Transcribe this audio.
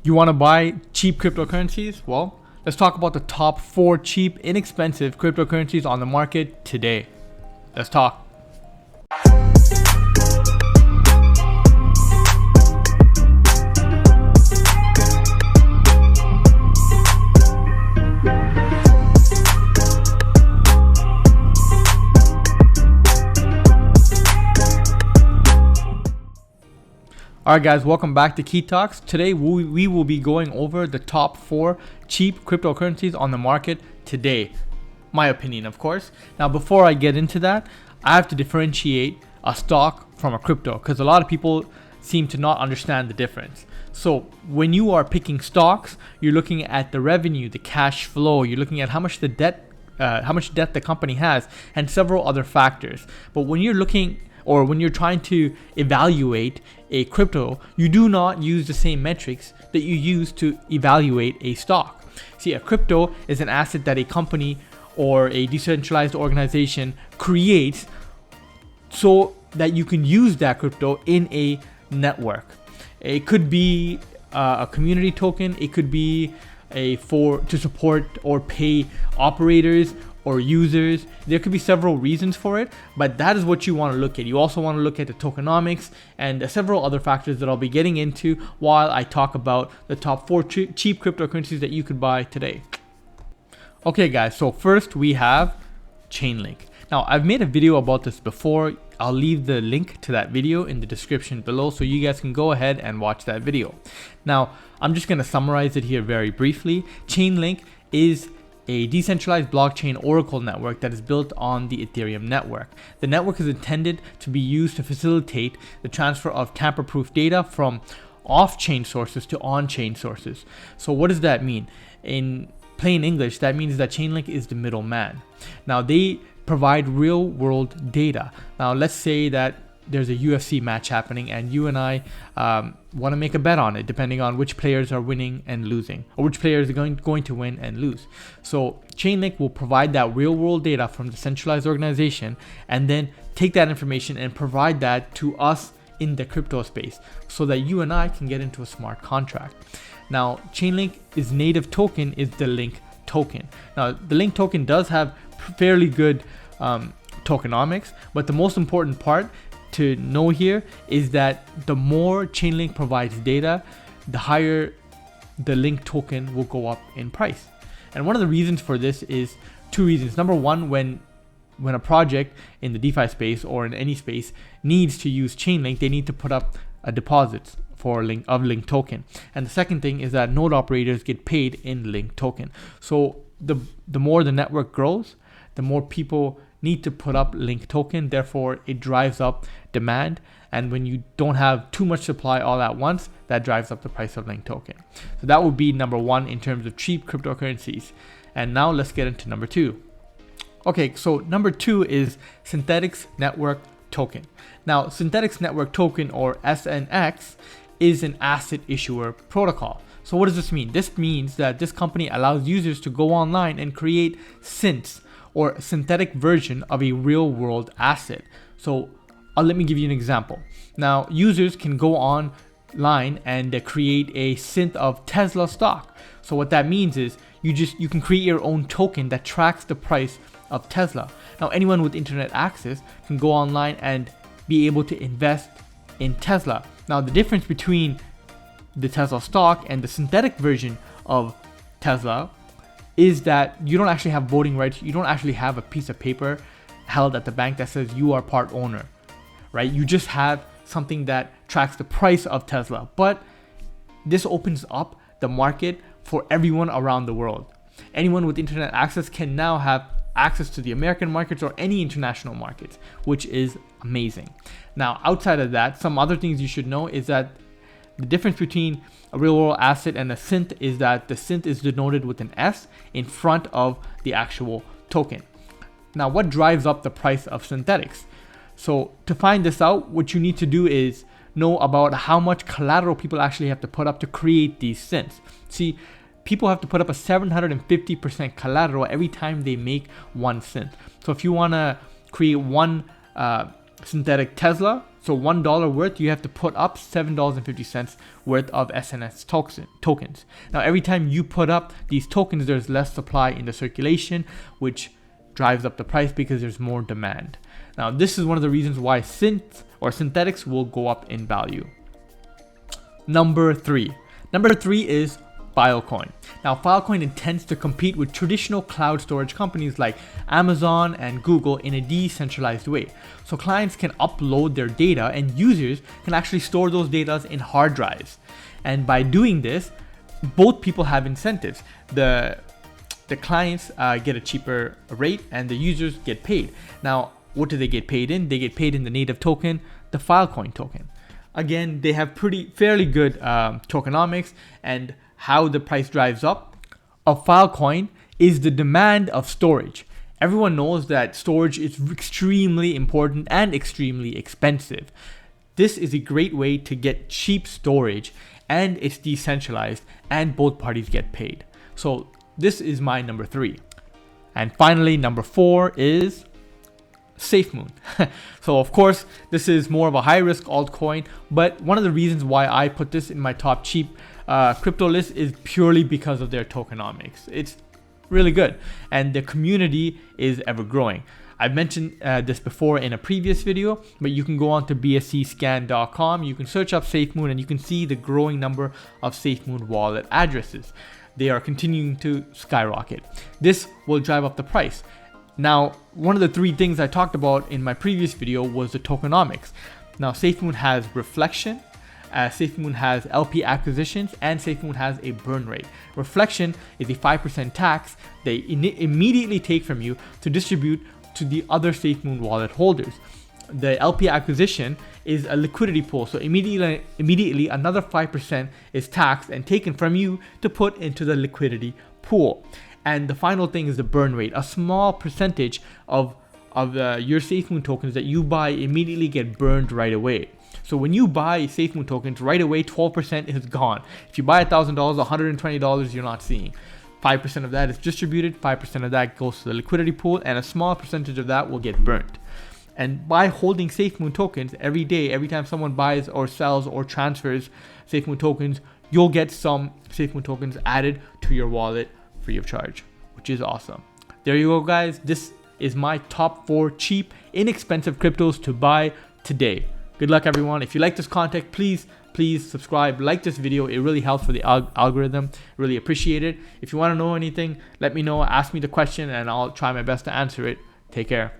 You want to buy cheap cryptocurrencies? Well, let's talk about the top 4 cheap, inexpensive cryptocurrencies on the market today. Let's talk. Alright guys, welcome back to Key Talks. Today we will be going over the top 4 cheap cryptocurrencies on the market today. My opinion, of course. Now before I get into that, I have to differentiate a stock from a crypto because a lot of people seem to not understand the difference. So when you are picking stocks, you're looking at the revenue, the cash flow, you're looking at how much debt the company has, and several other factors. But when you're looking or when you're trying to evaluate a crypto, you do not use the same metrics that you use to evaluate a stock. See, a crypto is an asset that a company or a decentralized organization creates so that you can use that crypto in a network. It could be a community token, it could be to support or pay operators or users. There could be several reasons for it, but that is what you want to look at. You also want to look at the tokenomics and several other factors that I'll be getting into while I talk about the top 4 cheap cryptocurrencies that you could buy today. Okay guys, so first we have Chainlink. Now I've made a video about this before. I'll leave the link to that video in the description below so you guys can go ahead and watch that video. Now I'm just going to summarize it here very briefly. Chainlink is a decentralized blockchain oracle network that is built on the Ethereum network. The network is intended to be used to facilitate the transfer of tamper-proof data from off-chain sources to on-chain sources. So what does that mean? In plain English, that means that Chainlink is the middleman. Now they provide real-world data. Now let's say that there's a UFC match happening and you and I want to make a bet on it depending on which players are winning and losing, or which players are going to win and lose. So Chainlink will provide that real world data from the centralized organization and then take that information and provide that to us in the crypto space so that you and I can get into a smart contract. Now Chainlink's native token is the LINK token. Now the LINK token does have fairly good tokenomics, but the most important part to know here is that the more Chainlink provides data, the higher the LINK token will go up in price. And one of the reasons for this is 2 reasons. Number one, when a project in the DeFi space or in any space needs to use Chainlink, they need to put up a deposit for LINK token. And the second thing is that node operators get paid in LINK token. So the more the network grows, the more people need to put up LINK token, therefore it drives up demand, and when you don't have too much supply all at once, that drives up the price of LINK token. So that would be number 1 in terms of cheap cryptocurrencies. And now let's get into number 2. Okay, so number 2 is Synthethix Network Token. Now Synthethix Network Token, or SNX, is an asset issuer protocol. So what does this mean? This means that this company allows users to go online and create synths, or a synthetic version of a real world asset. So let me give you an example. Now users can go online and create a synth of Tesla stock. So what that means is you can create your own token that tracks the price of Tesla. Now anyone with internet access can go online and be able to invest in Tesla. Now the difference between the Tesla stock and the synthetic version of Tesla is that you don't actually have voting rights. You don't actually have a piece of paper held at the bank that says you are part owner, right? You just have something that tracks the price of Tesla. But this opens up the market for everyone around the world. Anyone with internet access can now have access to the American markets or any international markets, which is amazing. Now, outside of that, some other things you should know is that the difference between a real world asset and a synth is that the synth is denoted with an S in front of the actual token. Now, what drives up the price of Synthethix? So to find this out, what you need to do is know about how much collateral people actually have to put up to create these synths. See, people have to put up a 750% collateral every time they make one synth. So if you want to create one synthetic Tesla, So $1 worth, you have to put up $7.50 worth of SNS tokens. Now, every time you put up these tokens, there's less supply in the circulation, which drives up the price because there's more demand. Now, this is one of the reasons why Synthethix will go up in value. Number three is Filecoin. Now, Filecoin intends to compete with traditional cloud storage companies like Amazon and Google in a decentralized way. So clients can upload their data and users can actually store those data in hard drives. And by doing this, both people have incentives. The clients get a cheaper rate and the users get paid. Now, what do they get paid in? They get paid in the native token, the Filecoin token. Again, they have fairly good tokenomics, and how the price drives up of Filecoin is the demand of storage. Everyone knows that storage is extremely important and extremely expensive. This is a great way to get cheap storage, and it's decentralized and both parties get paid. So this is my number three. And finally, number four is Safemoon. So of course, this is more of a high risk altcoin, but one of the reasons why I put this in my top cheap crypto list is purely because of their tokenomics. It's really good, and the community is ever growing. I've mentioned this before in a previous video, but you can go on to bscscan.com, you can search up Safemoon, and you can see the growing number of Safemoon wallet addresses. They are continuing to skyrocket. This will drive up the price. Now, one of the three things I talked about in my previous video was the tokenomics. Now, Safemoon has reflection, Safemoon has LP acquisitions, and Safemoon has a burn rate. Reflection is a 5% tax they immediately take from you to distribute to the other Safemoon wallet holders. The LP acquisition is a liquidity pool, so immediately another 5% is taxed and taken from you to put into the liquidity pool. And the final thing is the burn rate. A small percentage of your Safemoon tokens that you buy immediately get burned right away. So when you buy Safemoon tokens, right away 12% is gone. If you buy $1,000, $120 you're not seeing. 5% of that is distributed, 5% of that goes to the liquidity pool, and a small percentage of that will get burnt. And by holding Safemoon tokens every day, every time someone buys or sells or transfers Safemoon tokens, you'll get some Safemoon tokens added to your wallet free of charge, which is awesome. There you go, guys. This is my top 4 cheap, inexpensive cryptos to buy today. Good luck, everyone. If you like this content, please subscribe, like this video. It really helps for the algorithm. Really appreciate it. If you want to know anything, let me know. Ask me the question and I'll try my best to answer it. Take care.